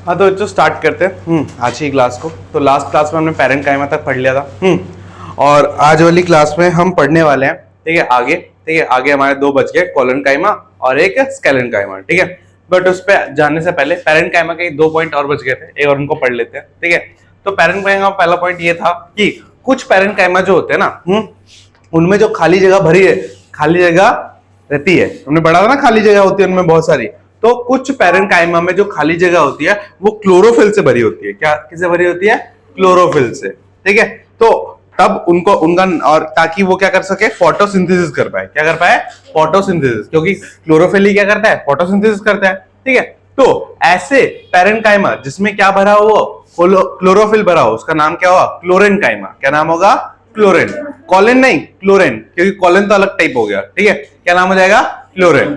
हाँ तो बच्चों स्टार्ट करते हैं आज की क्लास को। तो लास्ट क्लास में हमने पैरेंट काइमा तक पढ़ लिया था और आज वाली क्लास में हम पढ़ने वाले हैं, ठीक है, आगे। ठीक है, आगे हमारे दो बच गए, कॉलन काइमा और एक स्केलन काइमा, ठीक है। बट उस पर जाने से पहले पैरेंट काइमा के दो पॉइंट और बच गए थे, एक और उनको पढ़ लेते हैं, ठीक है। तो पैरेंट काइमा का पहला पॉइंट ये था कि कुछ पैरेंट काइमा जो होते हैं ना, उनमें जो खाली जगह भरी है, खाली जगह रहती है, हमने पढ़ा था ना, खाली जगह होती है उनमें बहुत सारी। तो कुछ पैरेंट काइमा में जो खाली जगह होती है वो क्लोरोफिल से भरी होती है। क्या किससे भरी होती है? क्लोरोफिल से, ठीक है। तो तब उनको उनका और ताकि वो क्या कर सके, फोटोसिंथेसिस कर पाए। क्या कर पाए? फोटोसिंथेसिस, क्योंकि क्लोरोफिल ही क्या करता है? फोटोसिंथेसिस करता है, ठीक है। तो ऐसे पैरेंट काइमा जिसमें क्या भरा हो, क्लोरोफिल भरा हो, उसका नाम क्या होगा? क्लोरेन काइमा। क्या नाम होगा? क्लोरेन। कॉलन नहीं, क्लोरेन, क्योंकि कॉलन तो अलग टाइप हो गया, ठीक है। क्या नाम हो जाएगा? क्लोरेन।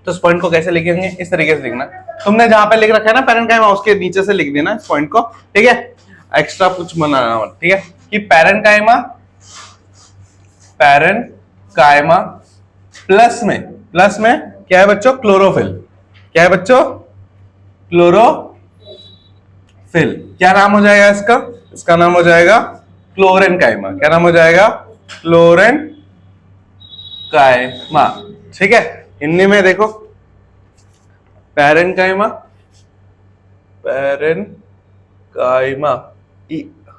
तो इस पॉइंट को कैसे लिखेंगे? इस तरीके से लिखना, तुमने जहां पे लिख रखा है ना पैरेंट काइमा, उसके नीचे से लिख देना इस पॉइंट को, ठीक है। एक्स्ट्रा कुछ बनाना मत, ठीक है। कि पैरेंट काइमा प्लस में क्या है बच्चों? क्लोरोफिल। क्या है बच्चों? क्लोरोफिल। क्या नाम हो जाएगा इसका? इसका नाम हो जाएगा क्लोरेन काइमा। क्या नाम हो जाएगा? क्लोरेन काइमा, ठीक है। हिंदी में देखो, पैरेंट काइमा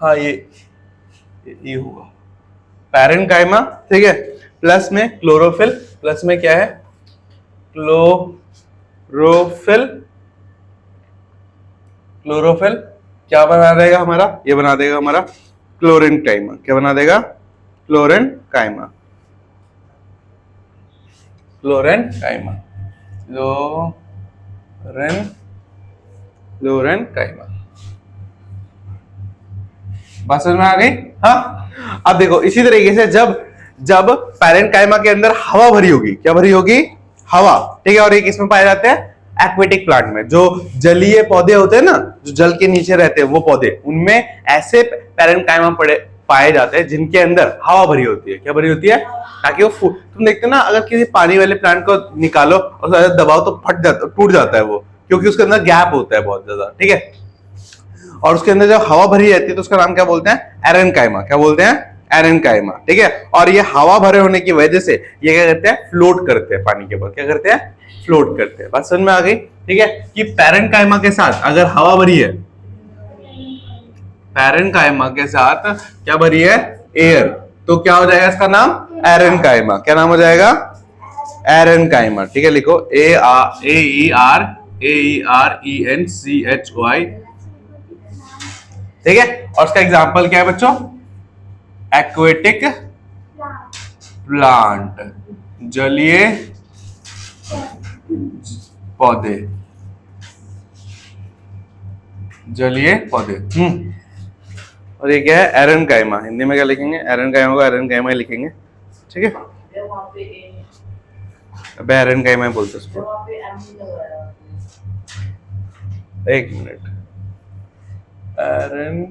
हाँ ये होगा पैरेंट काइमा, ठीक है। प्लस में क्लोरोफिल, प्लस में क्या है? क्लोरोफिल क्या बना देगा हमारा? ये बना देगा हमारा क्लोरेन काइमा। क्या बना देगा? क्लोरेन काइमा। क्लोरेन काइमा। बात समझ में आ गई? हाँ। अब देखो इसी तरीके से जब पैरेंट काइमा के अंदर हवा भरी होगी, क्या भरी होगी? हवा, ठीक है। और ये किसमें पाए जाते हैं? एक्वेटिक प्लांट में। जो जलीय पौधे होते हैं ना, जो जल के नीचे रहते हैं वो पौधे, उनमें ऐसे पैरेंट काइमा पाए जाते हैं जिनके अंदर हवा भरी होती है। क्या भरी होती है? ताकि वो तुम देखते हो ना, अगर किसी पानी वाले प्लांट को निकालो और दबाओ तो फट जाता, टूट जाता है वो, क्योंकि उसके अंदर गैप होता है बहुत ज्यादा, ठीक है। और उसके अंदर जब हवा भरी रहती है तो उसका नाम क्या बोलते हैं? एरन काइमा। क्या बोलते हैं? एरन काइमा, ठीक है। और ये हवा भरे होने की वजह से ये क्या करते हैं? फ्लोट करते हैं पानी के ऊपर। क्या करते हैं? फ्लोट करते हैं। बात समझ में आ गई? ठीक है। कि पैरेंट काइमा के साथ अगर हवा भरी है, पैरेंट काइमा के साथ क्या भरी है? एयर, तो क्या हो जाएगा इसका नाम? एरन काइमा। क्या नाम हो जाएगा? एरन काइमा, ठीक है। लिखो AERENCHOI, ठीक है। और उसका एग्जाम्पल क्या है बच्चों? एक्वेटिक प्लांट, जलीय पौधे, जलीय पौधे। और ये क्या है? एरन काइमा। हिंदी में क्या लिखेंगे? एरन काइमा को एरन काइमा ही लिखेंगे, ठीक है। अब एरन काइमा बोलते उसको। एक मिनट, एरन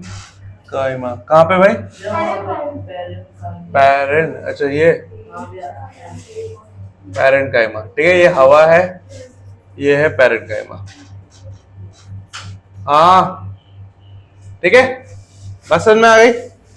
काइमा कहाँ पे भाई? पैरेंट, अच्छा ये पैरेंट काइमा, ठीक है। ये हवा है, ये है पैरेंट काइमा। हाँ, ठीक है। बस समझ में आ गई?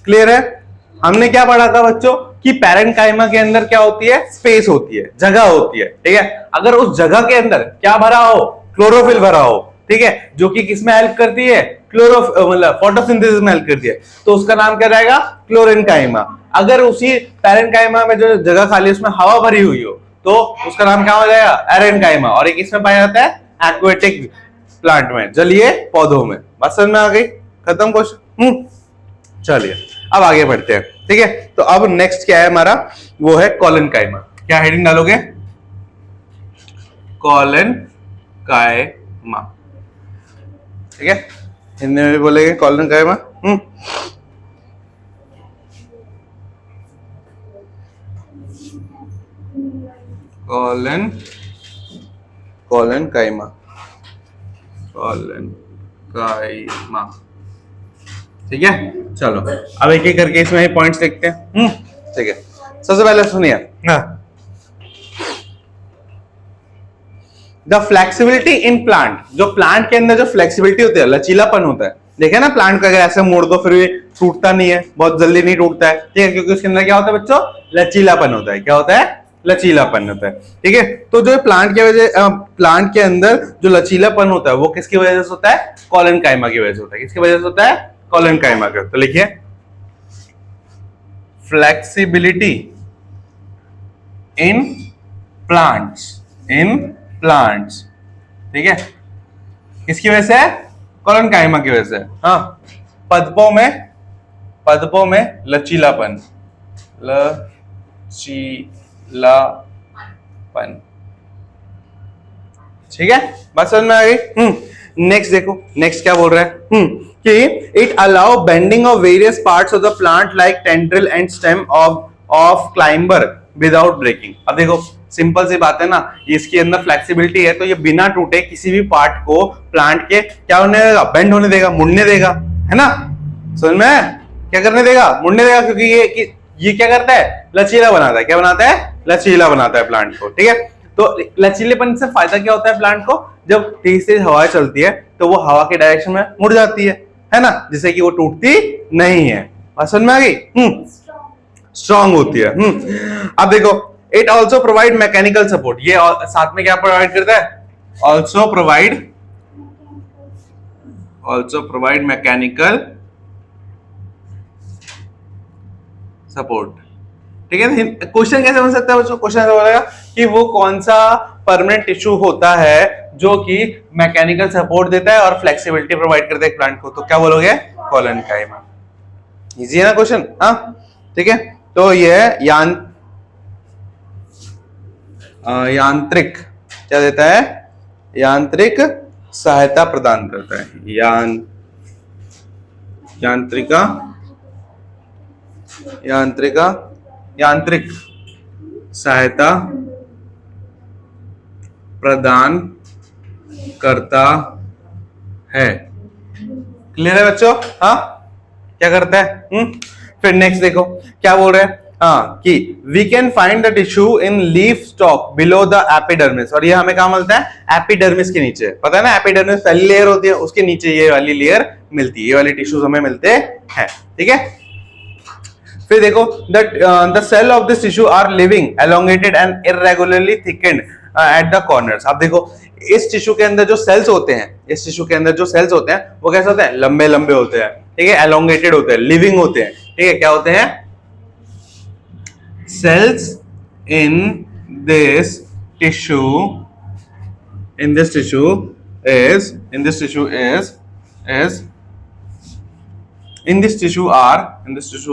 क्लियर है? हमने क्या पढ़ा था बच्चों कि पैरेंट काइमा के अंदर क्या होती है? स्पेस होती है, जगह होती है, ठीक है। अगर उस जगह के अंदर क्या भरा हो? क्लोरोफिल भरा हो, ठीक है, जो कि किसमें हेल्प करती है? मतलब फोटोसिंथेसिस में हेल्प करती है, तो उसका नाम क्या रहेगा? क्लोरेन काइमा। अगर उसी पैरेंट काइमा में जो जगह खाली उसमें हवा भरी हुई हो तो उसका नाम क्या हो जाएगा? एरन काइमा। और ये किसमें पाया जाता है? एक्वेटिक प्लांट में, जलीय पौधों में। बात समझ में आ गई? खत्म क्वेश्चन। चलिए अब आगे बढ़ते हैं, ठीक है। तो अब नेक्स्ट क्या है हमारा? वो है कॉलन काइमा। क्या हेडिंग डालोगे? कॉलन काइमा, ठीक है। हिंदी में भी बोलेंगे कॉलन काइमा। कॉलन काइमा, कॉलन काइमा, ठीक है। चलो अब एक एक करके इसमें पॉइंट्स देखते हैं, ठीक है। सबसे पहले सुनिए, द फ्लेक्सिबिलिटी इन प्लांट, जो प्लांट के अंदर जो फ्लेक्सिबिलिटी होती है, लचीलापन होता है। देखे ना प्लांट का अगर ऐसे मोड़ दो फिर भी टूटता नहीं है, बहुत जल्दी नहीं टूटता है, ठीक है, क्योंकि उसके अंदर क्या होता है बच्चों, लचीलापन होता है। क्या होता है, लचीलापन होता है, ठीक है। तो जो प्लांट के वजह प्लांट के अंदर जो लचीलापन होता है वो किसकी वजह से होता है, कोलेनकाइमा की वजह से होता है। किसकी वजह से होता है, कोलेनकाइमा की। तो लिखिए flexibility in plants, in plants, ठीक है, किसकी वजह से, कोलेनकाइमा की वजह से। हाँ, पदपों में लचीलापन, लचीलापन, ठीक है, बात समझ में आ गई। नेक्स्ट देखो, नेक्स्ट क्या बोल रहा है कि it allow bending of various parts of the plant like tendril and stem of climber without breaking. अब देखो सिंपल सी बात है ना, इसके अंदर फ्लेक्सिबिलिटी है तो ये बिना टूटे किसी भी पार्ट को प्लांट के क्या होने देगा, बेंड होने देगा, मुड़ने देगा, है ना, समझ में, क्या करने देगा, मुड़ने देगा, क्योंकि ये क्या करता है, लचीला बनाता है। क्या बनाता है, लचीला बनाता है प्लांट को, ठीक है। तो लचीलेपन से फायदा क्या होता है प्लांट को, जब तेज तेज हवा चलती है तो वो हवा के डायरेक्शन में मुड़ जाती है ना, जिससे कि वो टूटती नहीं है। बात समझ में आ गई, स्ट्रांग होती है। अब देखो it also provide mechanical support, ये साथ में क्या प्रोवाइड करता है, ऑल्सो प्रोवाइड मैकेनिकल सपोर्ट, ठीक है। क्वेश्चन कैसे बन सकता है बच्चों, क्वेश्चन ऐसा बोलेगा कि वो कौन सा परमानेंट टिश्यू होता है जो कि मैकेनिकल सपोर्ट देता है और फ्लेक्सिबिलिटी प्रोवाइड करता है प्लांट को, तो क्या बोलोगे, कोलेनकाइमा। इजी है ना क्वेश्चन, हाँ, ठीक है। तो ये यांत्रिक क्या देता है, यांत्रिक सहायता प्रदान करता है, यांत्रिक सहायता प्रदान करता है। क्लियर है बच्चों, हाँ, क्या करता है। फिर नेक्स्ट देखो क्या बोल रहे हैं, हाँ, कि we can find the tissue in leaf stalk below the epidermis, और ये हमें कहां मिलता है, एपिडर्मिस के नीचे, पता है ना, एपिडर्मिस पहली लेयर होती है, उसके नीचे ये वाली लेयर मिलती है, ये वाली टिश्यूज हमें मिलते हैं, ठीक है। फिर देखो the cell of this tissue are living elongated and irregularly thickened at the corners. अब देखो इस टिश्यू के अंदर जो सेल्स होते हैं, इस टिश्यू के अंदर जो सेल्स होते हैं वो कैसे होते हैं, लंबे लंबे होते हैं, ठीक है, एलोंगेटेड होते हैं, लिविंग होते हैं, ठीक है। क्या होते हैं, cells in this tissue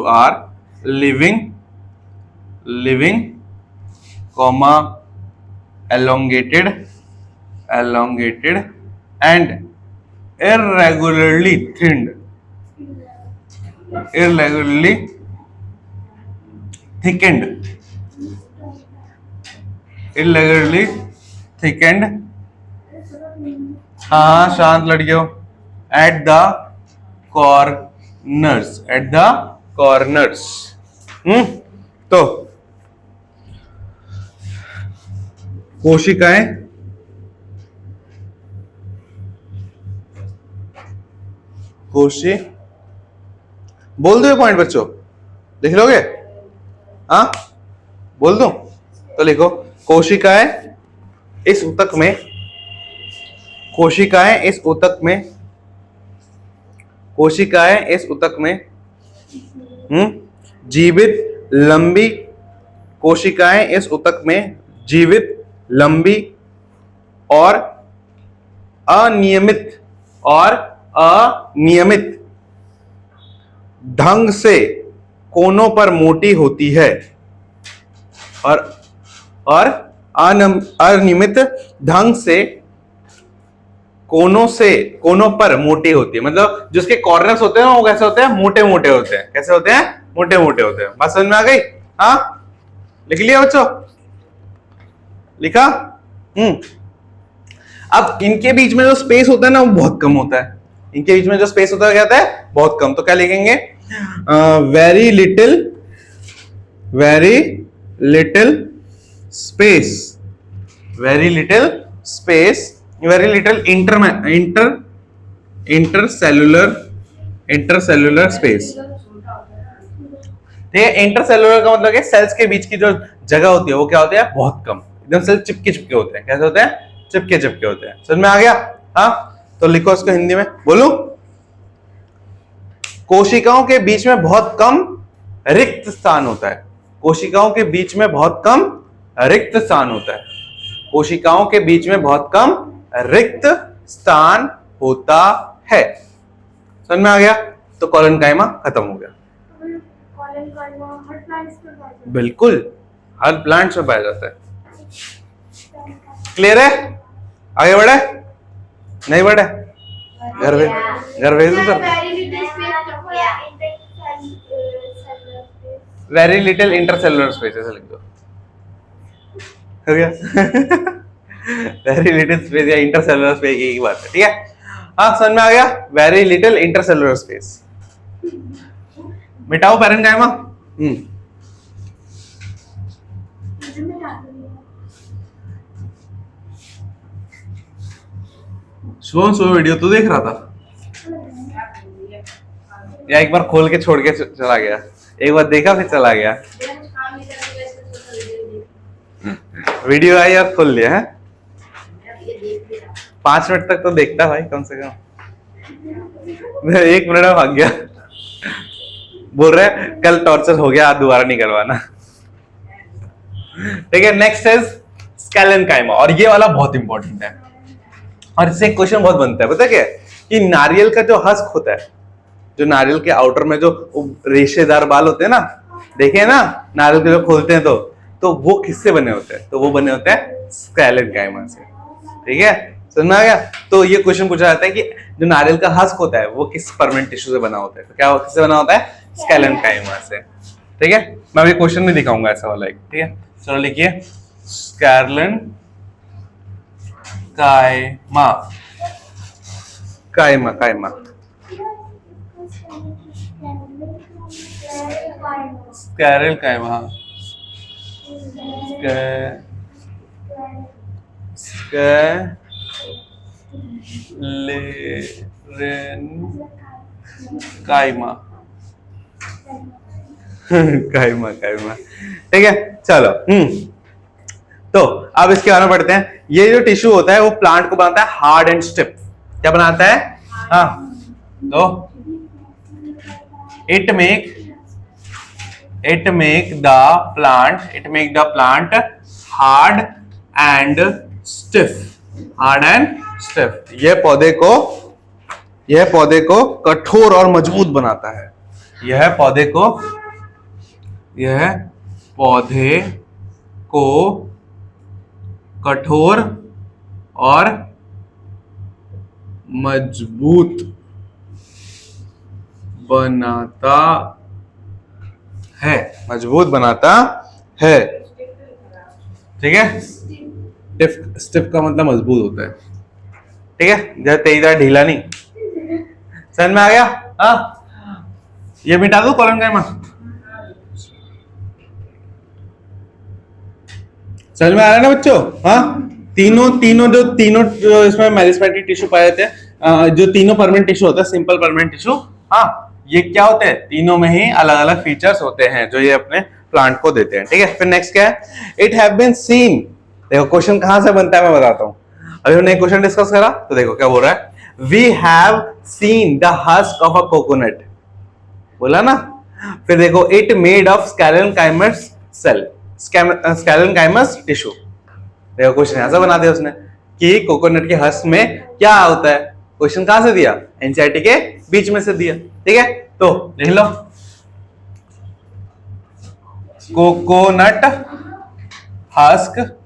are living comma elongated and irregularly thickened हाँ शांत लड़कियों, एट द कॉर्नर्स, तो कोशिकाएं बोल दो ये पॉइंट बच्चों, लिख लोगे, हाँ, बोल दो, तो लिखो कोशिकाएं इस ऊतक में जीवित लंबी कोशिकाएं इस ऊतक में जीवित लंबी और अनियमित ढंग से कोनों पर मोटी होती है और अनियमित ढंग से कोनों पर मोटी होती है, मतलब जिसके कॉर्नर्स होते हैं ना वो कैसे होते हैं, मोटे मोटे होते हैं। कैसे होते हैं, मोटे मोटे होते हैं। बात समझ में आ गई, हाँ, लिख लिया बच्चों, लिखा। अब इनके बीच में जो स्पेस होता है ना वो बहुत कम होता है, इनके बीच में जो स्पेस होता है क्या होता है, बहुत कम। तो क्या लिखेंगे, very little space space, very little intercellular space. ठीक है, इंटरसेल्युलर का मतलब है सेल्स के बीच की जो जगह होती है वो क्या होती है, बहुत कम, एकदम सेल चिपके चिपके होते हैं। कैसे होते हैं, चिपके चिपके होते हैं। समझ में आ गया? हाँ, तो लिखो इसको हिंदी में, बोलूं? कोशिकाओं के बीच में बहुत कम रिक्त स्थान होता है। कोशिकाओं के बीच में बहुत कम रिक्त स्थान होता है। कोशिकाओं के बीच में बहुत कम रिक्त स्थान होता है। समझ में आ गया? तो कॉलनकाइमा खत्म हो गया। बिल्कुल, हर प्लांट्स में पाया जाता है। क्लियर है? आगे बढ़े? नहीं बढ़े? घर भेज दो sir. Very little intercellular space ऐसे लिख दो, हो गया? वेरी लिटिल स्पेस या इंटरसेलुलर स्पेस एक ही बात है। ठीक है, हाँ समझ में आ गया? Very little intercellular space. मिटाओ पैरेन्काइमा। सुबह वीडियो तो देख रहा था या एक बार खोल के छोड़ के चला गया? एक बार देखा फिर चला गया? वीडियो आई और खोल लिया है? 5 मिनट तक तो देखता भाई कम से कम। 1 मिनट में भाग गया। बोल रहे कल टॉर्चर हो गया, आज दोबारा नहीं करवाना। ठीक है, नेक्स्ट इज स्केलेनकाइमा, और ये वाला बहुत इंपॉर्टेंट है और इससे क्वेश्चन बहुत बनता है। पता क्या कि नारियल का जो हस्क होता है, जो नारियल के आउटर में जो रेशेदार बाल होते हैं ना, देखे ना नारियल के जो खोलते हैं तो वो किससे बने होते हैं? तो वो बने होते हैं स्केलेनकाइमा से। ठीक है, समझ में आ गया? तो ये क्वेश्चन पूछा जाता है कि जो नारियल का हस्क होता है वो किस परमानेंट टिश्यू से बना होता है? तो क्या किससे बना होता है? स्केलेनकाइमा से। ठीक है, मैं अभी क्वेश्चन में दिखाऊंगा ऐसा वाला एक। ठीक है, चलो लिखिए स्केलेनकाइमा। काइमा काइमा स्कैरल काइमा, काइमा काइमा काइमा। ठीक है, चलो तो अब इसके बारे में पढ़ते हैं। ये जो टिश्यू होता है वो प्लांट को बनाता है हार्ड एंड स्टिफ। क्या बनाता है? हाँ, तो it make the plant hard and stiff. यह पौधे को कठोर और मजबूत बनाता है। यह पौधे को कठोर और मजबूत बनाता है। ठीक है, स्टिफ का मतलब मजबूत होता है। ठीक है, जब तेरी तरह ढीला नहीं। समझ में आ गया? हाँ, ये मिटा दो कॉलनकाइमा। समझ में आ रहा है ना बच्चों? हाँ, तीनों जो इसमें मेरिस्टेमेटिक टिश्यू पाए जाते हैं, जो तीनों परमानेंट टिश्यू होता है, सिंपल परमानेंट टिश्यू। हाँ, ये क्या होते हैं? तीनों में ही अलग अलग फीचर्स होते हैं जो ये अपने प्लांट को देते हैं। ठीक है, फिर नेक्स्ट क्या है? It have been seen. देखो क्वेश्चन कहां से बनता है मैं बताता हूं। अभी हमने एक क्वेश्चन डिस्कस करा तो देखो क्या बोल रहा है। We have seen the husk of a coconut, बोला ना। फिर देखो it made of sclerenchymas cell, sclerenchymas tissue. देखो क्वेश्चन ऐसा बना दिया उसने कि कोकोनट के हस्क में क्या होता है। क्वेश्चन कहां से दिया? एनसीईआरटी के बीच में से दिया। ठीक है, तो लिख लो coconut husk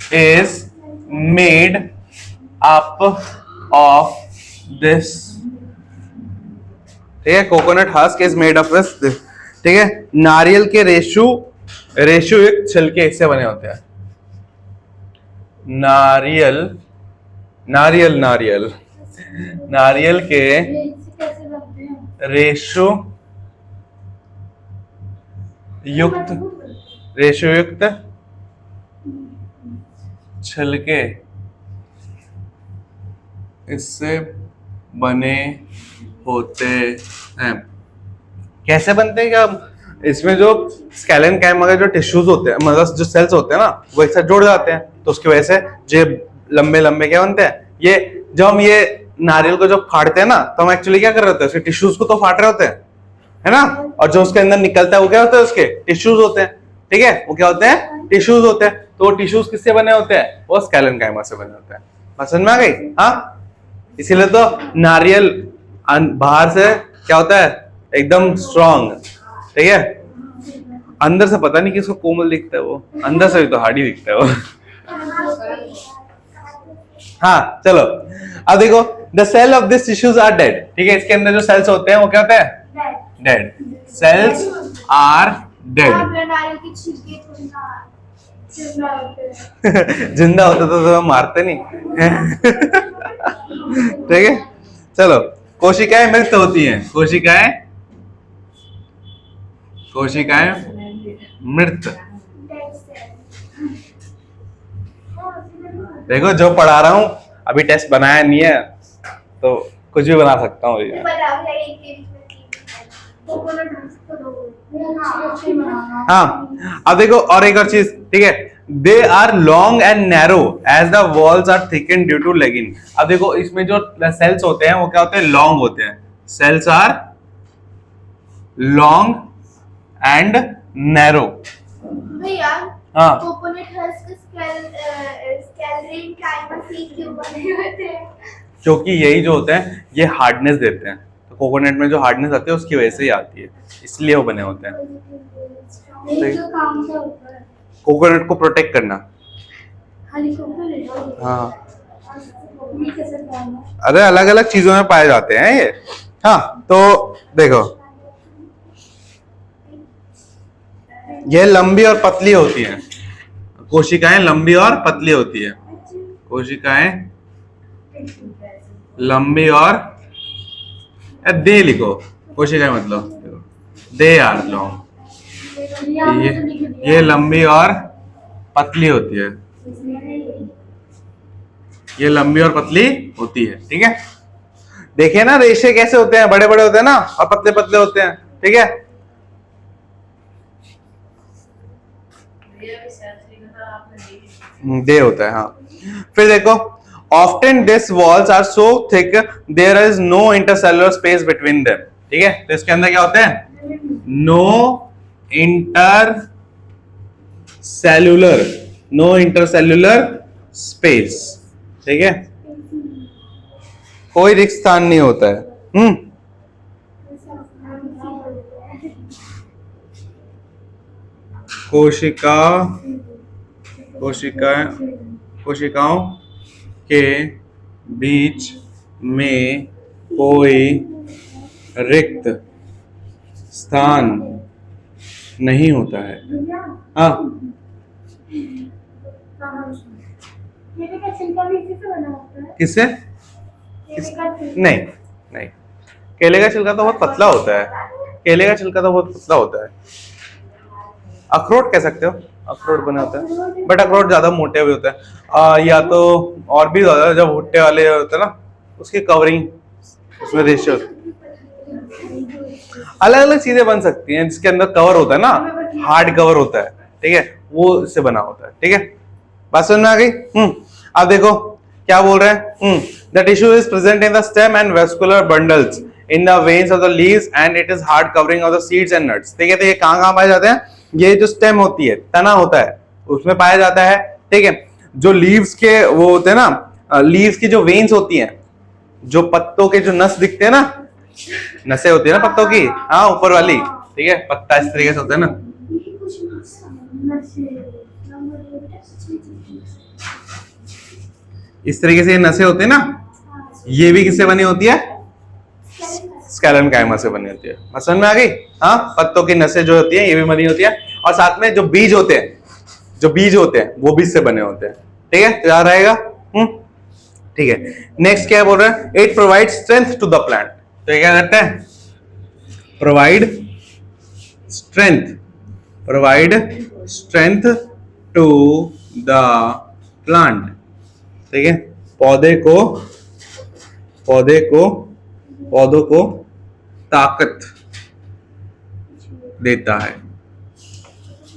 is made up of this। ठीक है, coconut husk is made of this. ठीक है, नारियल के रेशु युक्त छिलके इससे बने होते हैं। नारियल के रेशु युक्त छिलके इससे बने होते हैं। कैसे बनते हैं? क्या इसमें जो स्केलन कैमा के जो टिश्यूज होते हैं, मतलब जो सेल्स होते हैं ना, वो एक साथ जुड़ जाते हैं, तो उसकी वजह से जो लंबे लंबे क्या बनते हैं, ये जब हम ये नारियल को जब फाड़ते हैं ना, तो हम एक्चुअली क्या कर रहे होते हैं, उसके टिश्यूज को तो फाड़ रहे होते हैं, है ना, और जो उसके अंदर निकलता है वो क्या होता है, उसके टिश्यूज होते हैं। ठीक है, वो क्या होते हैं, टिश्यूज होते हैं। तो वो टिश्यूज किससे बने होते हैं? वो स्केलन कैमा से बने होते हैं। बात समझ में आ गई? हाँ, इसीलिए तो नारियल बाहर से क्या होता है, एकदम स्ट्रॉन्ग, ठीक है, अंदर से पता नहीं किसको कोमल दिखता है, वो अंदर से भी तो हार्ड ही दिखता है वो। हाँ चलो, अब देखो, the cell of this tissues are dead. ठीक है, इसके अंदर जो सेल्स होते हैं वो क्या होते हैं? डेड। Cells are dead. जिंदा होता तो मारते नहीं। ठीक है, चलो, कोशिकाएं मृत होती हैं। कोशिकाएं मृत। देखो, जो पढ़ा रहा हूं, अभी टेस्ट बनाया नहीं है तो कुछ भी बना सकता हूँ। हाँ, अब देखो और एक और चीज, ठीक है, they are long and narrow as the walls are thicken due to lignin. अब देखो, इसमें जो सेल्स होते हैं वो क्या होते हैं? लॉन्ग होते हैं। Cells are long and narrow. भैया, हाँ, coconut husk sclerenchyma seed क्यों बने होते हैं? क्योंकि यही जो होते हैं ये हार्डनेस देते हैं, तो कोकोनट में जो हार्डनेस आती है उसकी वजह से ही आती है, इसलिए वो बने होते हैं। जो काम क्या होता है? कोकोनट को प्रोटेक्ट करना। खाली कोकोनट? हाँ, ये कैसे काम है? अरे अलग अलग चीजों में पाए जाते हैं ये। हाँ, तो देखो, ये लंबी और पतली होती हैं। कोशिकाएं लंबी और पतली होती है। कोशिकाएं लंबी और, दे लिखो, कोशिकाएं मतलब दे आर लॉन्ग। ये लंबी और पतली होती है। ये लंबी और पतली होती है। ठीक है, देखिए ना, रेशे कैसे होते हैं, बड़े बड़े होते हैं ना और पतले पतले होते हैं। ठीक है, दे होता है। हाँ, फिर देखो, often this walls are so thick there is no intercellular space between them. ठीक है, तो इसके अंदर क्या होते हैं? No intercellular space. ठीक है, कोई रिक्त स्थान नहीं होता है। कोशिकाओं के बीच में कोई रिक्त स्थान नहीं होता है। हाँ, केले का छिलका भी इसी से बना होता है? किससे? नहीं नहीं, केले का छिलका तो बहुत पतला होता है। अखरोट कह सकते हो, अखरोट बने होते हैं, बट अखरोट ज्यादा मोटे भी होते हैं। या तो और भी ज्यादा, जब भुट्टे वाले होते हैं ना, उसकी कवरिंग, उसमें रेशे अलग अलग चीजें बन सकती हैं, जिसके अंदर कवर होता है ना, हार्ड कवर होता है। ठीक है, वो इससे बना होता है। ठीक है, बात समझ में आ गई? अब देखो क्या बोल रहे हैं। The tissue is present in the stem and vascular bundles in the veins of the leaves and it is hard covering of the seeds and nuts. ठीक है, तो ये कहाँ पाए जाते हैं? ये जो स्टेम होती है, तना होता है, उसमें पाया जाता है। ठीक है, जो लीव्स के वो होते हैं ना, लीव्स की जो वेन्स होती हैं, जो पत्तों के जो नस दिखते हैं ना, नसें होती है ना पत्तों की, हाँ, ऊपर वाली। ठीक है, पत्ता इस तरीके से होता है ना, इस तरीके से ये नसें होती है ना, ये भी किससे बनी होती है? स्केलन काइमा से बनी होती है। समझ में आ गई? हाँ, पत्तों की नसें जो होती है ये भी बनी होती है, और साथ में जो बीज होते हैं वो भी इससे बने होते हैं। ठीक है, तो याद रहेगा। ठीक है, नेक्स्ट क्या बोल रहे हैं? It provide strength to the plant. तो ये क्या करते हैं? Provide strength to the plant. ठीक है, पौधे को पौधों को ताकत देता है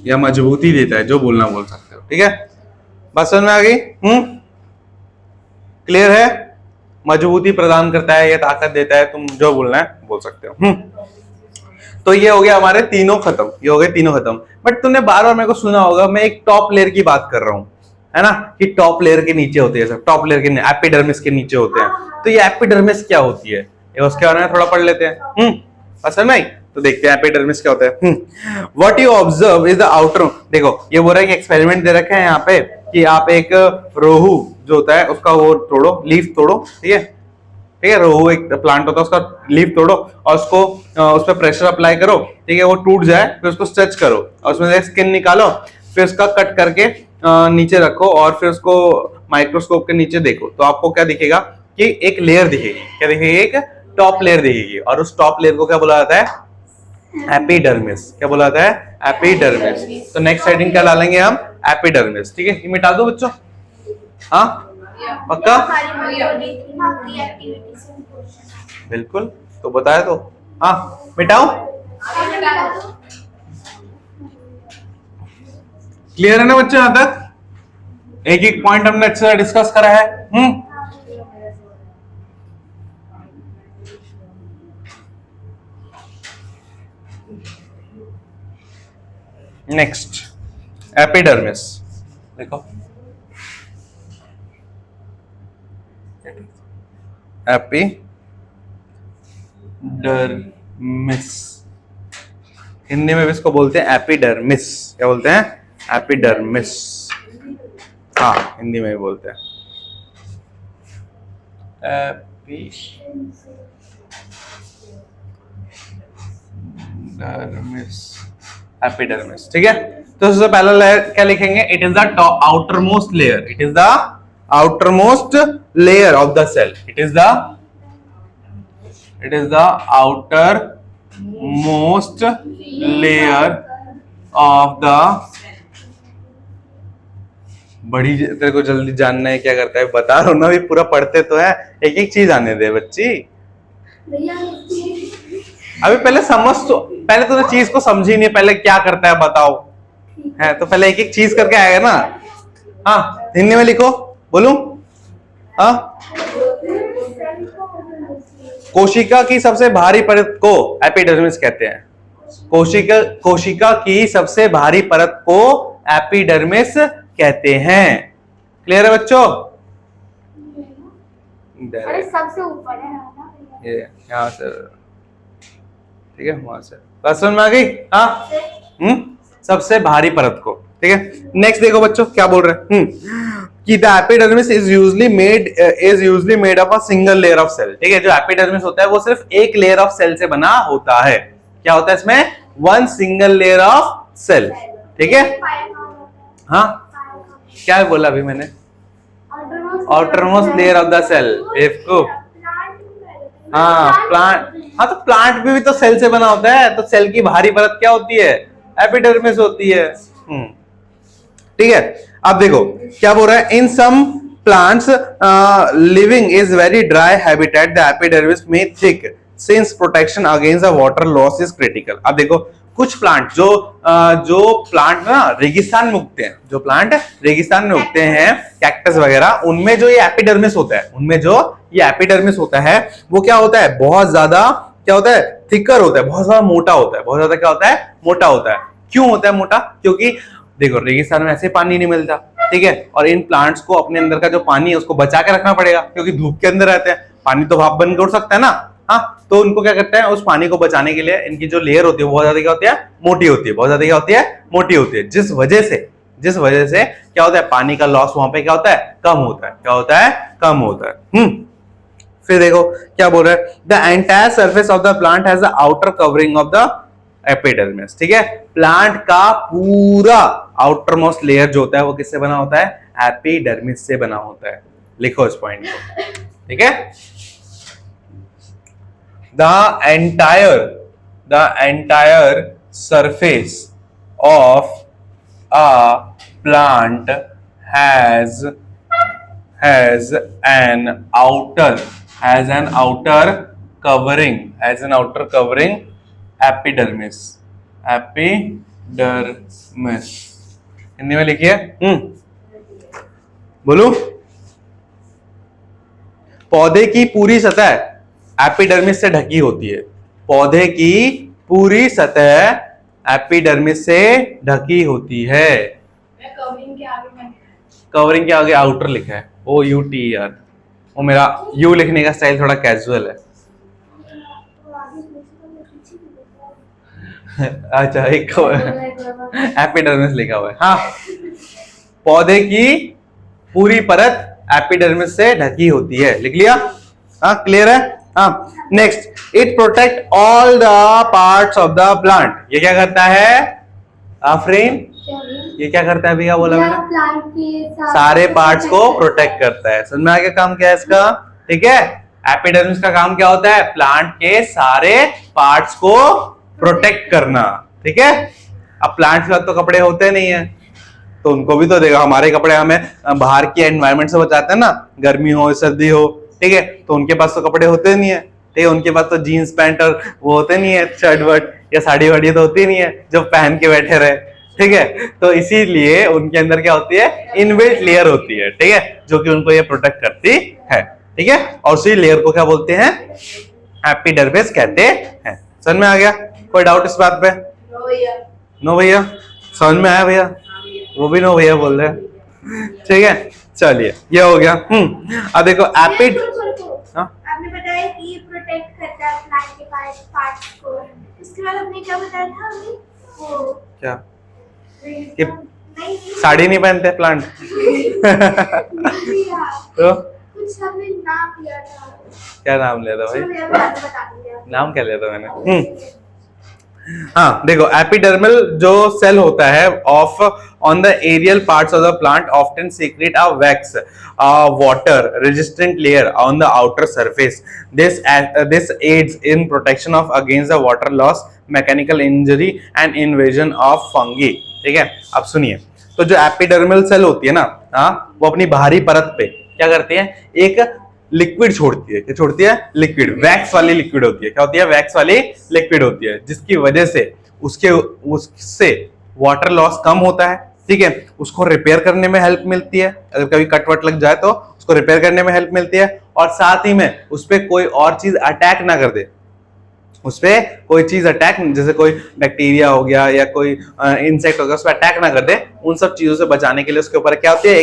या मजबूती देता है, जो बोलना बोल सकते हो। ठीक है, बात समझ में आ गई? क्लियर है? मजबूती प्रदान करता है या ताकत देता है, तुम जो बोलना है बोल सकते हो। तो ये हो गया हमारे तीनों खत्म, ये हो गए तीनों खत्म। बट तुमने बार बार मेरे को सुना होगा, मैं एक टॉप लेयर की बात कर रहा हूं, है ना, कि टॉप लेयर के नीचे होते हैं सब, टॉप लेयर के एपिडर्मिस के नीचे होते हैं। तो ये एपिडर्मिस क्या होती है, ये उसके बारे में थोड़ा पढ़ लेते हैं। असल में तो देखते हैं एपिडर्मिस क्या होता है। What you observe is the outer, देखो ये बोल रहा है कि एक्सपेरिमेंट दे रखे हैं यहाँ पे कि आप एक रोहू जो होता है उसका वो तोड़ो, लीफ तोड़ो, ठीक है, ठीक है, रोहू एक प्लांट होता है, उसका लीफ तोड़ो और उसको उस पर प्रेशर अप्लाई करो, ठीक है, वो टूट जाए, फिर उसको स्ट्रेच करो और उसमें से स्किन निकालो, फिर उसका कट करके नीचे रखो और फिर उसको माइक्रोस्कोप के नीचे देखो, तो आपको क्या दिखेगा कि एक लेयर दिखेगी। क्या दिखेगी? एक टॉप लेयर दिखेगी। और उस टॉप लेयर को क्या बोला जाता है? एपिडर्मिस। क्या बोला जाता है? एपिडर्मिस। तो नेक्स्ट हेडिंग क्या डालेंगे हम? एपिडर्मिस। ठीक है, ये मिटा दो बच्चों। हाँ पक्का? बिल्कुल, तो बताया तो। हाँ मिटाओ। क्लियर है ना बच्चों? यहां तक एक एक पॉइंट हमने अच्छे से डिस्कस करा है। नेक्स्ट एपिडर्मिस देखो, एपिडर्मिस हिंदी में भी इसको बोलते हैं एपिडर्मिस। क्या बोलते हैं? एपिडर्मिस। हाँ हिंदी में भी बोलते हैं एपिडर्मिस। एपिडर्मिस, ठीक है। तो सबसे पहला लेयर क्या लिखेंगे? It is the outermost layer, it is the outermost layer of the cell, it is the outermost layer of the, बड़ी तेरे को जल्दी जानना है क्या करता है, बता रहा हूं ना, भी पूरा पढ़ते तो है, एक एक चीज आने दे बच्ची। अभी पहले समझ तो, पहले तूने चीज को समझी नहीं, पहले क्या करता है बताओ, है तो पहले एक एक चीज करके आएगा ना। हाँ हिंदी में लिखो, बोलूं? हाँ, कोशिका की सबसे भारी परत को एपिडर्मिस कहते हैं। कोशिका की सबसे भारी परत को एपिडर्मिस कहते हैं। क्लियर है बच्चों? अरे सबसे ऊपर है ना ये यहाँ से, ठीक है, वहां से बात समझ में आ गई? हाँ सबसे भारी परत को, ठीक है। नेक्स्ट देखो बच्चों क्या बोल रहे हैं, कि the epidermis is usually made of a single layer of cell. ठीक है, जो एपिडर्मिस होता है वो सिर्फ एक लेयर ऑफ सेल से बना होता है। क्या होता है इसमें? One single layer of cell, ठीक है। हाँ क्या बोला अभी मैंने? Outermost layer of the cell, बेवकूफ। हाँ प्लांट, हाँ तो प्लांट भी तो सेल से बना होता है, तो सेल की भारी परत क्या होती है? एपिडर्मिस होती है। ठीक है, अब देखो क्या बोल रहा है, in some plants living is very dry habitat the epidermis में thick since protection against the water loss is critical. अब देखो कुछ प्लांट जो प्लांट ना रेगिस्तान में उगते हैं, जो प्लांट रेगिस्तान में उगते हैं, कैक्टस वगैरह, उनमें जो ये एपिडर्मिस होता है, उनमें जो ये एपिडर्मिस होता है वो क्या होता है? बहुत ज्यादा क्या होता है? थिकर होता है, बहुत ज्यादा मोटा होता है, बहुत ज्यादा क्या होता है? मोटा होता है। क्यों होता है मोटा? क्योंकि देखो रेगिस्तान में ऐसे पानी नहीं मिलता, ठीक है, और इन प्लांट्स को अपने अंदर का जो पानी है उसको बचा के रखना पड़ेगा, क्योंकि धूप के अंदर रहते हैं, पानी तो भाप बनकर उड़ सकता है ना। हाँ, तो उनको क्या करते हैं, उस पानी को बचाने के लिए इनकी जो लेयर होती है वो बहुत ज्यादा क्या होती है? मोटी होती है, बहुत ज्यादा क्या होती है? मोटी होती है, जिस वजह से क्या होता है? पानी का लॉस वहां पे क्या होता है? कम होता है। क्या होता है? कम होता है। फिर देखो क्या बोल रहा है, the entire surface of the plant has the outer covering of the epidermis. ठीक है, प्लांट का पूरा आउटर मोस्ट लेयर जो होता है वो किससे बना होता है? एपिडर्मिस से बना होता है। लिखो इस पॉइंट को, ठीक है। The entire surface of a plant has an outer as an outer covering, as an outer covering epidermis, epidermis. Hindi में लिखिए। बोलो। पौधे की पूरी सतह एपिडर्मिस से ढकी होती है। पौधे की पूरी सतह एपिडर्मिस से ढकी होती है। कवरिंग के आगे आउटर लिखा है, OUTER। वो मेरा यू लिखने का स्टाइल थोड़ा कैजुअल है। अच्छा, एक एपिडर्मिस लिखा हुआ है। हाँ, पौधे की पूरी परत एपिडर्मिस से ढकी होती है। लिख लिया? हाँ, क्लियर है? हाँ। Next, it protect all the parts of the plant. ये क्या करता है आफरीन? ये क्या करता है? अभी क्या बोला मैंने? प्लांट के सारे पार्ट्स को प्रोटेक्ट करता है। समझ में आ गया काम क्या है इसका? ठीक है, एपिडर्मिस का काम क्या होता है? प्लांट के सारे पार्ट्स को प्रोटेक्ट करना। ठीक है, अब प्लांट के साथ तो कपड़े होते नहीं है, तो उनको भी तो देगा। हमारे कपड़े हमें बाहर की एनवायरनमेंट से बचाते हैं ना, गर्मी हो सर्दी हो, ठीक है, तो उनके पास तो कपड़े होते नहीं है। ठीक है, उनके पास तो जीन्स पैंट और वो होते नहीं है, शर्ट वर्ट या साड़ी वाड़ी तो होती नहीं है जो पहन के बैठे रहे। ठीक है, तो इसीलिए उनके अंदर क्या होती है? इनबिल्ट लेयर होती है। ठीक है, जो कि उनको ये प्रोटेक्ट करती है। ठीक है, और उसी लेयर को क्या बोलते हैं? एपिडर्मिस कहते हैं। समझ में आ गया? कोई डाउट इस बात पे? नो भैया? समझ में आया भैया? वो भी नो भैया बोल रहे हैं। ठीक है, चलिए ये हो गया। अब देखो एपिड, आपने बताया कि ये प्रोटेक्ट करता है प्लांट के पार्ट्स को। उसके बाद आपने क्या बताया था हमें? वो क्या कि साड़ी नहीं पहनते प्लांट? तो कुछ आपने नाम लिया था। क्या नाम लिया था भाई? चलो यार, बाद में बता दूंगी। नाम क्या लिया था मैंने? हाँ, देखो एपिडर्मल जो सेल होता है of on the aerial parts of the plant often secrete a wax water resistant layer on the outer surface. This aids in protection of against the water loss, mechanical injury and invasion of fungi. ठीक है, अब सुनिए, तो जो epidermal cell होती है ना, हाँ, वो अपनी बाहरी परत पे क्या करती है? एक लिक्विड छोड़ती है। क्या छोड़ती है? लिक्विड, वैक्स वाली लिक्विड होती है। क्या होती है? वैक्स वाली लिक्विड होती है, जिसकी वजह से उससे वाटर लॉस कम होता है। ठीक है, उसको रिपेयर करने में हेल्प मिलती है। अगर कभी कट वट लग जाए तो उसको रिपेयर करने में हेल्प मिलती है, और साथ ही में उस पर कोई और चीज अटैक ना कर दे। उस पर कोई चीज अटैक, जैसे कोई बैक्टीरिया हो गया या कोई इंसेक्ट हो गया, उस पर अटैक ना कर दे। उन सब चीजों से बचाने के लिए उसके ऊपर क्या होती है?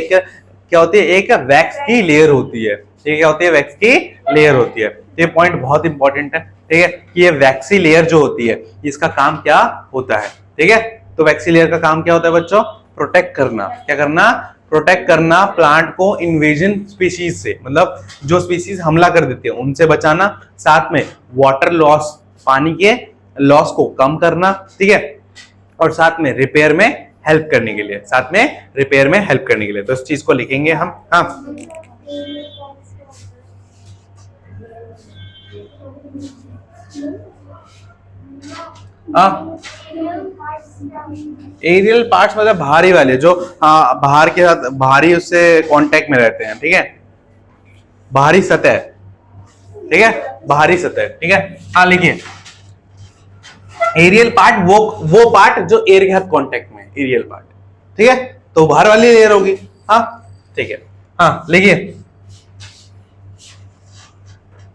एक वैक्स की लेयर होती है। ठीक है, क्या होती है? वैक्स की लेयर होती है। ये पॉइंट बहुत इंपॉर्टेंट है। ठीक है, कि ये वैक्सी लेयर जो होती है, इसका काम क्या होता है? ठीक है, तो वैक्सी लेयर का काम क्या होता है बच्चों? प्रोटेक्ट करना। क्या करना? प्रोटेक्ट करना प्लांट को इन्वेजन स्पीशीज से, मतलब जो स्पीशीज हमला कर देते हैं उनसे बचाना, साथ में वाटर लॉस, पानी के लॉस को कम करना। ठीक है, और साथ में रिपेयर में हेल्प करने के लिए, साथ में रिपेयर में हेल्प करने के लिए। तो इस चीज को लिखेंगे हम। हाँ, एरियल पार्ट्स मतलब बाहरी वाले, जो बाहर के साथ बाहरी उससे कांटेक्ट में रहते हैं। ठीक है, बाहरी सतह। ठीक है, बाहरी सतह। ठीक है, हाँ लिखिए, एरियल पार्ट वो पार्ट जो एयर के साथ कांटेक्ट में, एरियल पार्ट। ठीक है, तो बाहर वाली लेयर होगी। हाँ, ठीक है, हाँ लिखिए,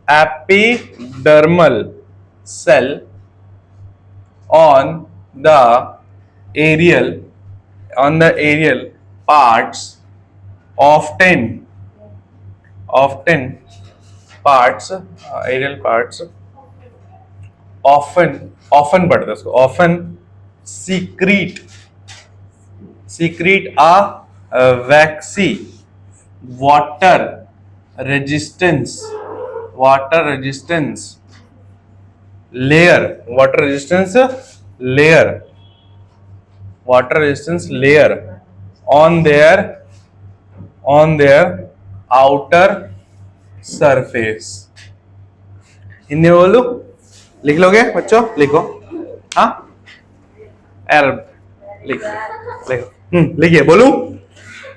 epidermal cell on the aerial parts often aerial parts often पढ़ते हैं इसको, often secrete a waxy water resistance layer on their outer surface। Hindi में बोलो, लिख लोगे बच्चों? लिखो। हाँ, लिखिए, बोलूं?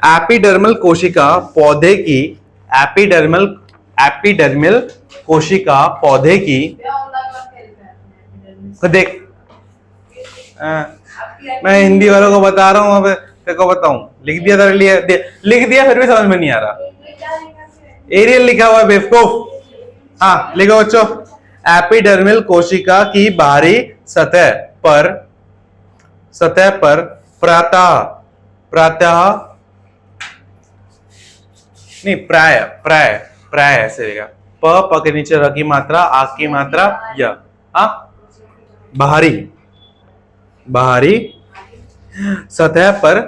एपिडर्मल कोशिका पौधे की एपिडर्मल एपिडर्मिल कोशिका पौधे की, तो देख मैं हिंदी वालों को बता रहा हूँ, अब तेरे को बताऊं, लिख दिया तेरे लिए, लिख दिया फिर भी समझ में नहीं आ रहा, एरियल लिखा हुआ है बेवकूफ। हाँ लिखो बच्चों, एपिडर्मिल कोशिका की बाहरी सतह पर प्राय ऐसे रहेगा, प के नीचे र की मात्रा, आ की मात्रा, य, बाहरी सतह पर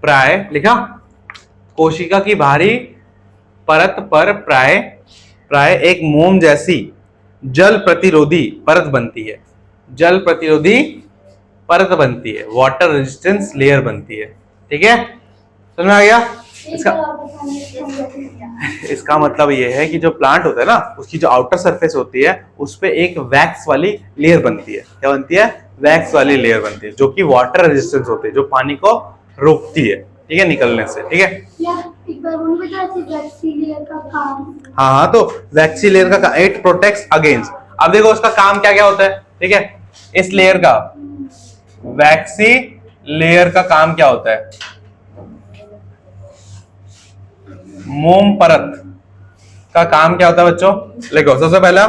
प्राय लिखा, कोशिका की बाहरी परत पर प्राय एक मोम जैसी जल प्रतिरोधी परत बनती है, वाटर रेजिस्टेंस लेयर बनती है। ठीक है, समझ में आ गया? इसका मतलब ये है कि जो प्लांट होता है ना, उसकी जो आउटर सरफेस होती है उस पे एक वैक्स वाली लेयर बनती है। क्या बनती है? वैक्स वाली लेयर बनती है, जो कि वाटर रेजिस्टेंस होती है, जो पानी को रोकती है, ठीक है, निकलने से। ठीक है, हाँ, तो वैक्सी लेयर का इट प्रोटेक्ट्स अगेंस्ट। अब देखो उसका काम क्या क्या होता है। ठीक है, इस लेयर का, वैक्सी लेयर का काम क्या होता है? मोम परत का काम क्या होता है बच्चों? लिखो सबसे पहला,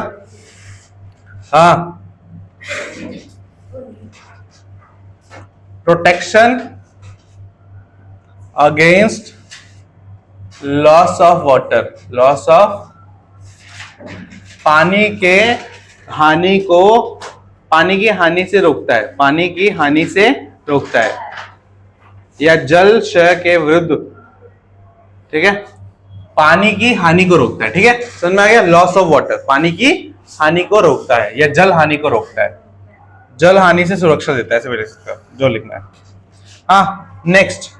हाँ, protection against loss of water, loss of पानी की हानि से रोकता है, पानी की हानि से रोकता है, या जल क्षय के विरुद्ध। ठीक है, पानी की हानि को रोकता है। ठीक है, समझ में आ गया? लॉस ऑफ वाटर, पानी की हानि को रोकता है या जल हानि को रोकता है, जल हानि से सुरक्षा देता है, ऐसे मेरे जो लिखना है। हाँ, नेक्स्ट,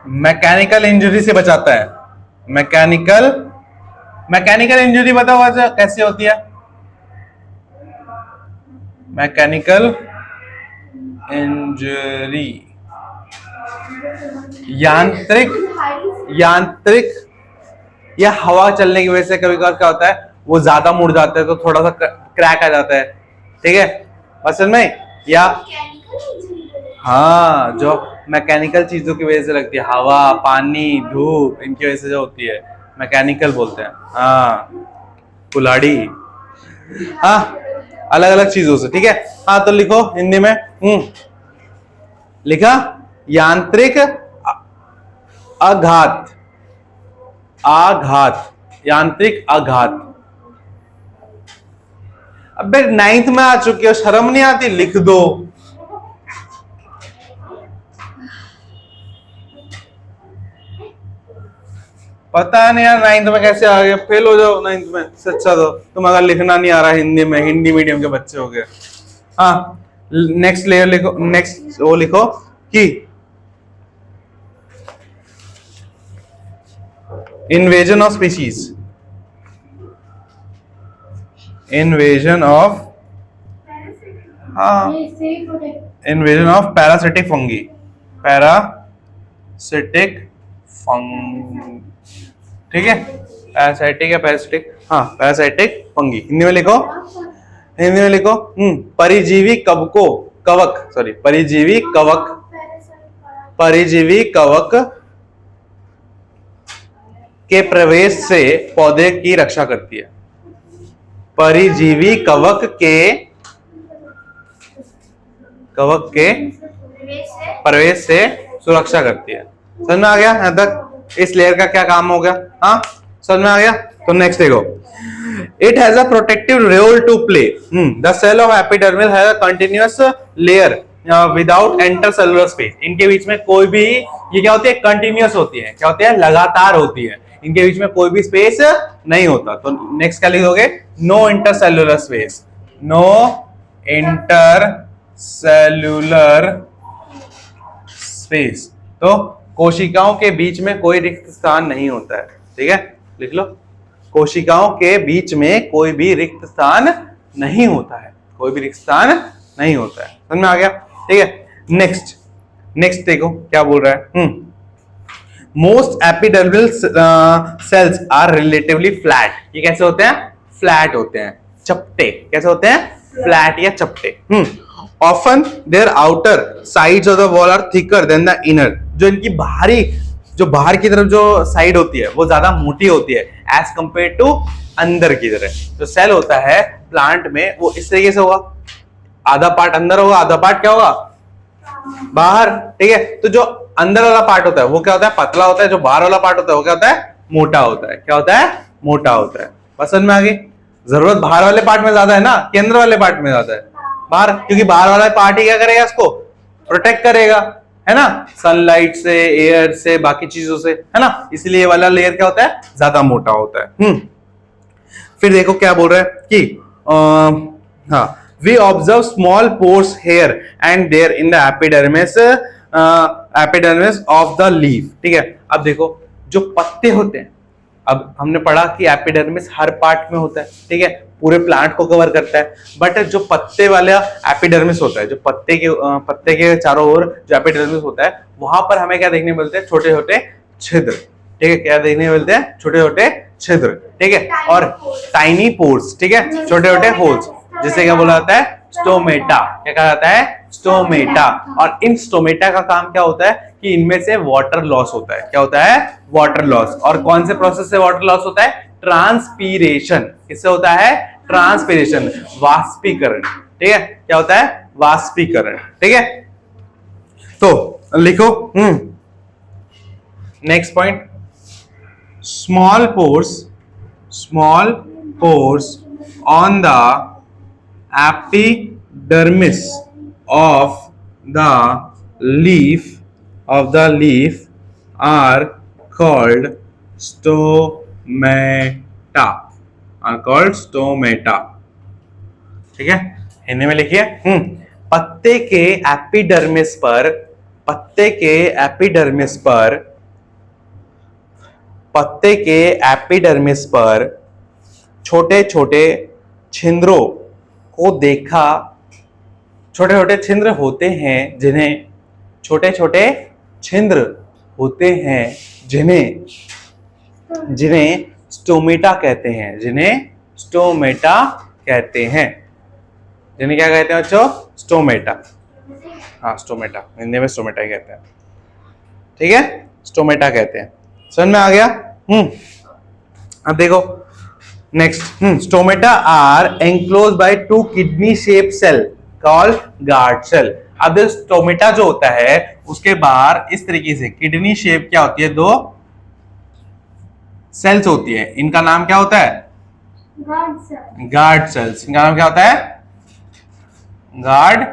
मैकेनिकल इंजरी से बचाता है। मैकेनिकल इंजरी बताओ कैसे होती है? मैकेनिकल इंजरी यांत्रिक या हवा चलने की वजह से कभी कभार क्या होता है, वो ज्यादा मुड़ जाता है तो थोड़ा सा क्रैक आ जाता है। ठीक है, असल में, या हाँ, जो मैकेनिकल चीजों की वजह से लगती है, हवा, पानी, धूप, इनकी वजह से जो होती है, मैकेनिकल बोलते हैं। हाँ, कुल्हाड़ी, हाँ, अलग अलग चीजों से। ठीक है, हाँ, तो लिखो हिंदी में, लिखा, यांत्रिक आघात, यांत्रिक आघात। अबे 9th में आ चुकी हो, शर्म नहीं आती? लिख दो। पता नहीं यार 9th में कैसे आ गए, फेल हो जाओ 9th में से अच्छा। तो तुम अगर लिखना नहीं आ रहा हिंदी में, हिंदी मीडियम के बच्चे हो गए। हाँ, नेक्स्ट लेयर लिखो, नेक्स्ट वो लिखो कि invasion of species, invasion of parasitic fungi, ठीक है, पैरासाइटिक या पैरासिटिक, हाँ, पैरासाइटिक फंगी। हिंदी में लिखो, परिजीवी कवक के प्रवेश से पौधे की रक्षा करती है। परिजीवी कवक के प्रवेश से सुरक्षा करती है। समझ में आ गया यहां तक? इस लेयर का क्या काम हो गया? हाँ, समझ में आ गया? तो नेक्स्ट देखो, it has a protective role to play. The cell of epidermis has a continuous layer without intercellular space. इनके बीच में कोई भी, ये क्या होती है? कंटिन्यूअस होती है। क्या होती है? लगातार होती है। इनके बीच में कोई भी स्पेस नहीं होता। तो नेक्स्ट क्या लिखोगे? No intercellular space, no intercellular space. तो कोशिकाओं के बीच में कोई रिक्त स्थान नहीं होता है। ठीक है, लिख लो, कोशिकाओं के बीच में कोई भी रिक्त स्थान नहीं होता है, कोई भी रिक्त स्थान नहीं होता है। समझ में आ गया? ठीक है, नेक्स्ट, नेक्स्ट देखो क्या बोल रहा है। Most epidermal cells are relatively flat. ये कैसे होते हैं? फ्लैट होते हैं, चपटे। कैसे होते हैं? फ्लैट या चपटे। Often their outer sides of the wall are thicker than the inner. जो इनकी जो बाहर की तरफ जो साइड होती है वो ज्यादा मोटी होती है एज कंपेयर टू अंदर की तरफ। जो सेल होता है प्लांट में वो इस तरीके से होगा, आधा पार्ट अंदर होगा, आधा पार्ट क्या होगा? बाहर। ठीक है, तो जो अंदर वाला पार्ट होता है वो क्या होता है? पतला होता है। जो बाहर वाला पार्ट होता है वो क्या होता है? मोटा होता है। क्या होता है? मोटा होता है। बस समझ में आ गई? जरूरत बाहर वाले पार्ट में ज्यादा है ना कि अंदर वाले पार्ट में ज्यादा है? बाहर, क्योंकि बाहर वाला पार्ट ही क्या करेगा? इसको प्रोटेक्ट करेगा, है ना, सनलाइट से, एयर से, बाकी चीजों से, है ना। इसलिए ये वाला लेयर क्या होता है? ज्यादा मोटा होता है। फिर देखो क्या बोल रहा है कि हाँ, we observe small pores here and there in the epidermis of the leaf. ठीक है, अब देखो जो पत्ते होते हैं, अब हमने पढ़ा कि एपिडर्मिस हर पार्ट में होता है, ठीक है, पूरे प्लांट को कवर करता है। बट जो पत्ते वाला एपिडर्मिस होता है, जो पत्ते के चारों ओर जो एपिडर्मिस होता है, वहां पर हमें क्या देखने मिलते हैं? छोटे छोटे छिद्र। ठीक है, क्या देखने मिलते हैं? छोटे छोटे छिद्र। ठीक है, और टाइनी पोर्स। ठीक है, छोटे छोटे होल्स, जिसे क्या बोला जाता है? स्टोमेटा। क्या कहा जाता है? स्टोमेटा। और इन स्टोमेटा का काम क्या होता है कि इनमें से वाटर लॉस होता है। क्या होता है? Water loss. और कौन से प्रोसेस से वाटर लॉस होता है? ट्रांसपीरेशन। किससे होता है? ट्रांसपीरेशन, वाष्पीकरण। ठीक है, क्या होता है? वाष्पीकरण। ठीक है, तो लिखो next point, small pores on the epidermis of the leaf are called stomata, ठीक है, हिंदी में लिखिए। पत्ते के एपिडर्मिस पर छोटे छोटे छिद्रों को देखा। छोटे छोटे छिद्र होते हैं जिन्हें स्टोमेटा कहते हैं। जिन्हें क्या कहते हैं बच्चों? स्टोमेटा। हाँ, स्टोमेटा, हिंदी में स्टोमेटा ही कहते हैं। ठीक है, स्टोमेटा कहते हैं। समझ में आ गया? अब देखो next, stomata are enclose by 2 kidney shape cell called guard cell. अब स्टोमेटा जो होता है उसके बाहर इस तरीके से किडनी शेप क्या होती है? 2 सेल्स होती है। इनका नाम क्या होता है? Guard cells. इनका नाम क्या होता है? Guard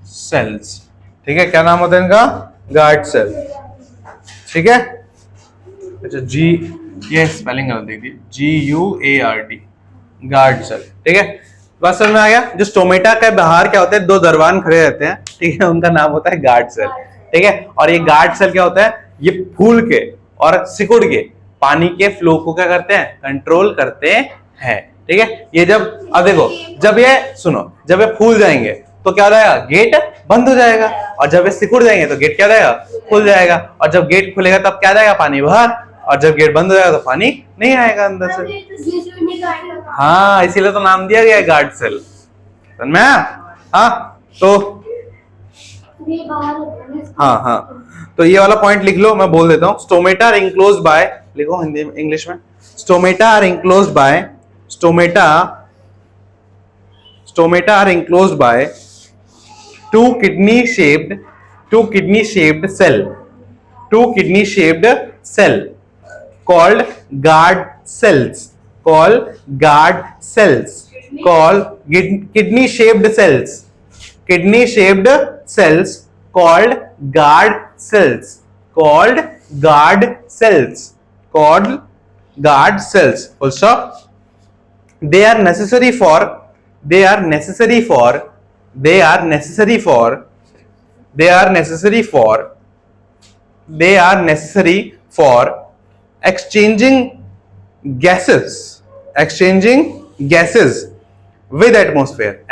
cells. ठीक है, क्या नाम होता है इनका? Guard cell. ठीक है, अच्छा, ये स्पेलिंग गलत देख दी, GUARD, गार्ड सेल। ठीक है, बात समझ में आ गया? जो स्टोमेटा के बाहर क्या होता है? 2 दरवान खड़े रहते हैं, ठीक है, उनका नाम होता है गार्ड सेल। ठीक है, और ये गार्ड सेल क्या होता है? ये फूल के और सिकुड़ के पानी के फ्लो को क्या करते हैं? कंट्रोल करते हैं। ठीक है, ये अब देखो, जब ये फूल जाएंगे तो क्या हो जाएगा? गेट बंद हो जाएगा। और जब ये सिकुड़ जाएंगे तो गेट क्या जाएगा? खुल जाएगा। और जब गेट खुलेगा तब क्या जाएगा? पानी बाहर। और जब गेट बंद हो जाएगा तो पानी नहीं आएगा अंदर से। हाँ, इसीलिए तो नाम दिया गया है गार्ड सेल। समझ में? हाँ, तो हाँ, तो ये वाला पॉइंट लिख लो, मैं बोल देता हूँ। स्टोमेटा आर एंक्लोज्ड बाय, लिखो हिंदी में, इंग्लिश में, stomata are enclosed by 2 kidney shaped cell called guard cells. Kidney shaped cells called guard cells. Full stop. They are necessary for exchanging gases with atmosphere.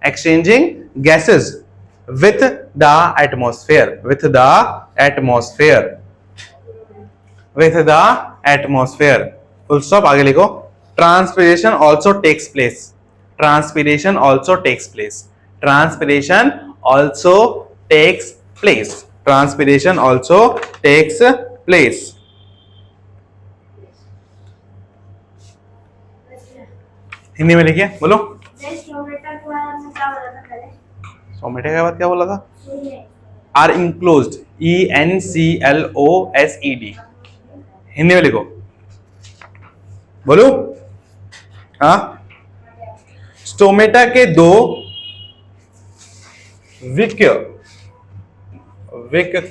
exchanging gases with the atmosphere, with the atmosphere, with the atmosphere. Full stop. आगे लिखो. Transpiration also takes place. Transpiration also takes place. Transpiration also takes place. Transpiration also takes place. Hindi में लिखिए, बोलो. Stomata के बारे में क्या बोला था पहले? स्टोमेटा के बाद क्या बोला था? Are enclosed, ENCLOSED. हिंदी में लिखो, बोलो. हाँ, स्टोमेटा के दो विक्य,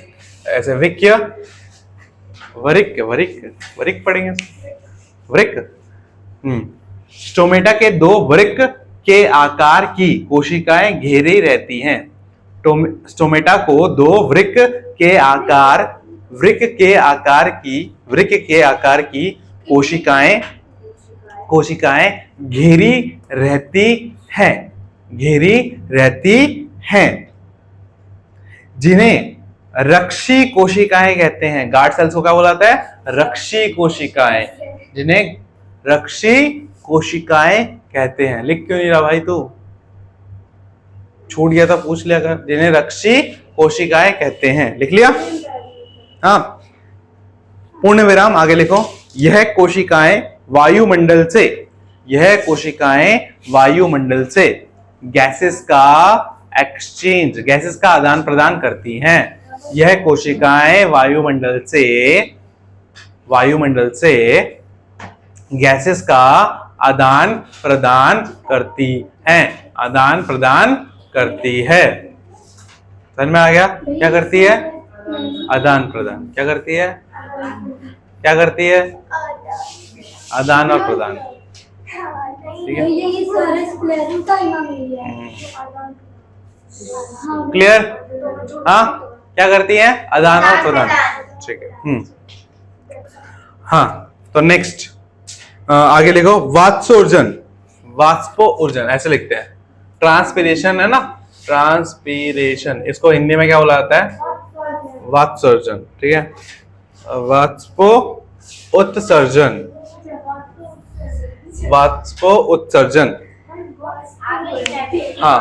ऐसे विक्य, वरिक, वरिक पढ़ेंगे, वरिक. स्टोमेटा के दो वृक्क के आकार की कोशिकाएं घेरी रहती हैं. स्टोमेटा को दो वृक्क के आकार की कोशिकाएं घेरी रहती हैं, जिन्हें रक्षी कोशिकाएं कहते हैं. गार्ड सेल्स को क्या बोला जाता है? रक्षी कोशिकाएं. जिन्हें रक्षी कोशिकाएं कहते हैं. लिख क्यों नहीं रहा भाई तू? छूट गया था, पूछ लिया कर. जिन्हें रक्षी कोशिकाएं कहते हैं. लिख लिया? हाँ. पूर्ण विराम, आगे लिखो. यह कोशिकाएं वायुमंडल से गैसेस का एक्सचेंज, गैसेस का आदान प्रदान करती हैं. यह कोशिकाएं वायुमंडल से गैसेस का आदान प्रदान करती है. समझ में आ गया? क्या करती है? आदान प्रदान. क्या करती है? आदान और प्रदान. ठीक है, क्लियर? हाँ, क्या करती है? आदान और प्रदान. ठीक है. हाँ, तो नेक्स्ट आगे लिखो. वाष्पोर्जन ऐसे लिखते हैं. ट्रांसपिरेशन है ना, ट्रांसपिरेशन, इसको हिंदी में क्या बोला जाता है? वाष्पोर्जन. ठीक है, वाष्पोत्सर्जन. हाँ,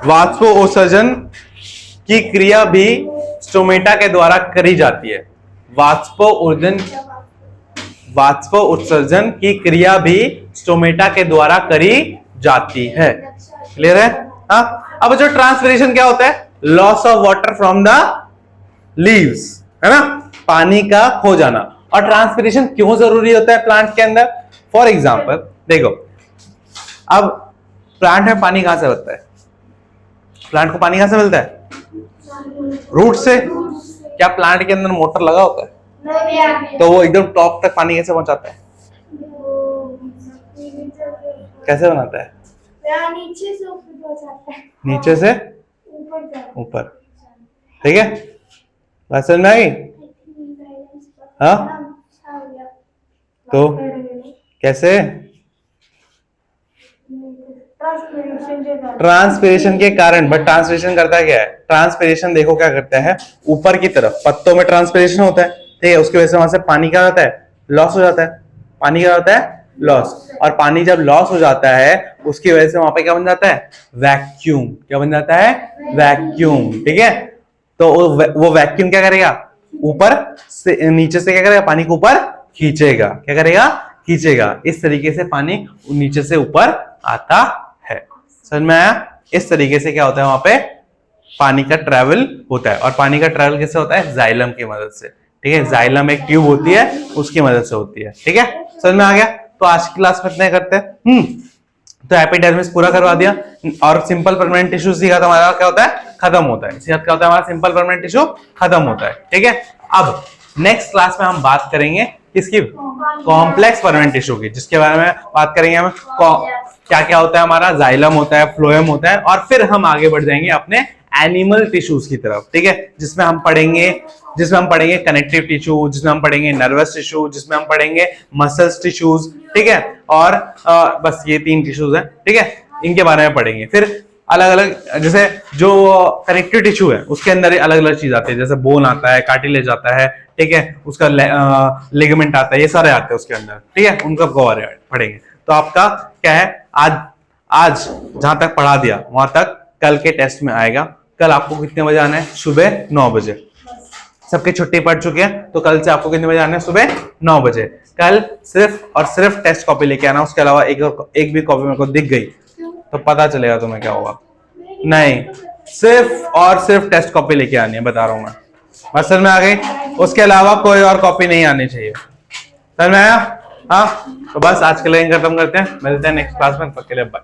वाष्पोत्सर्जन की क्रिया भी स्टोमेटा के द्वारा करी जाती है. वाष्पोत्सर्जन की क्रिया भी स्टोमेटा के द्वारा करी जाती है. क्लियर है? हाँ. अब जो ट्रांसपिरेशन क्या होता है? Loss of water from the leaves, है ना, पानी का खो जाना. और ट्रांसपिरेशन क्यों जरूरी होता है प्लांट के अंदर? फॉर एग्जाम्पल देखो, अब प्लांट में पानी कहां से बनता है? प्लांट को पानी कहां से मिलता है? रूट से. क्या प्लांट के अंदर मोटर लगा होता है? तो वो एकदम टॉप तक पानी कैसे पहुंचाता है? कैसे बनाता है? नीचे से ऊपर. ठीक है, बात समझ में आ गई? हाँ, तो कैसे? ट्रांसपिरेशन के कारण. बट ट्रांसपिरेशन करता क्या है? ट्रांसपिरेशन देखो क्या करता है, ऊपर की तरफ पत्तों में ट्रांसपिरेशन होता है. ठीक है, उसकी वजह से वहां से पानी क्या होता है? लॉस हो जाता है. पानी क्या होता है? लॉस. और पानी जब लॉस हो जाता है उसकी वजह से वहां पे क्या बन जाता है? वैक्यूम. क्या बन जाता है? वैक्यूम. ठीक है, तो वो वैक्यूम क्या करेगा? ऊपर से नीचे से क्या करेगा? पानी को ऊपर खींचेगा. क्या करेगा? खींचेगा. इस तरीके से पानी नीचे से ऊपर आता है. समझ में आया? इस तरीके से क्या होता है, वहां पे पानी का ट्रैवल होता है. और पानी का ट्रैवल कैसे होता है? जाइलम की मदद से. ठीक है, जाइलम एक ट्यूब होती है, उसकी मदद से होती है. ठीक है, समझ में आ गया? तो आज की क्लास में इतना करते हैं. तो एपिडर्मिस पूरा करवा दिया और सिंपल परमानेंट टिश्यू सीखा था हमारा. क्या होता है? खत्म होता है. क्या होता है हमारा? सिंपल परमानेंट टिश्यू खत्म होता है. ठीक है, अब नेक्स्ट क्लास में हम बात करेंगे किसकी? कॉम्प्लेक्स परमानेंट टिश्यू की, जिसके बारे में बात करेंगे हम. क्या क्या होता है हमारा? जाइलम होता है, फ्लोएम होता है, और फिर हम आगे बढ़ जाएंगे अपने एनिमल टिश्यूज की तरफ. ठीक है, जिसमें हम पढ़ेंगे कनेक्टिव टिश्यू, जिसमें हम पढ़ेंगे नर्वस टिश्यू, जिसमें हम पढ़ेंगे मसल्स टिश्यूज. ठीक है, और बस ये 3 टिश्यूज हैं. ठीक है, इनके बारे में पढ़ेंगे। फिर अलग अलग जैसे जो कनेक्टिव टिश्यू है उसके अंदर अलग अलग चीज आती है, जैसे बोन आता है, कार्टिलेज आता है, ठीक है, उसका लिगामेंट आता है, ये सारे आते हैं उसके अंदर, ठीक है, उनका बारे में पढ़ेंगे। तो आपका क्या है, आज जहां तक पढ़ा दिया वहां तक कल के टेस्ट में आएगा। कल आपको कितने बजे आना है? सुबह 9 बजे। सबकी छुट्टी पड़ चुकी है, तो कल से आपको कितने बजे आना है? सुबह 9 बजे। कल सिर्फ और सिर्फ टेस्ट कॉपी लेके आना, उसके अलावा एक भी कॉपी मेरे को दिख गई तो पता चलेगा तुम्हें क्या होगा। नहीं, सिर्फ और सिर्फ टेस्ट कॉपी लेके आनी है, बता रहा हूं मैं। मसल में आ गई, उसके अलावा कोई और कॉपी नहीं आनी चाहिए। समझ में आया? हाँ, तो बस आज के लिए खत्म करते हैं, मिलते हैं नेक्स्ट क्लास में। तब तक के लिए बाय।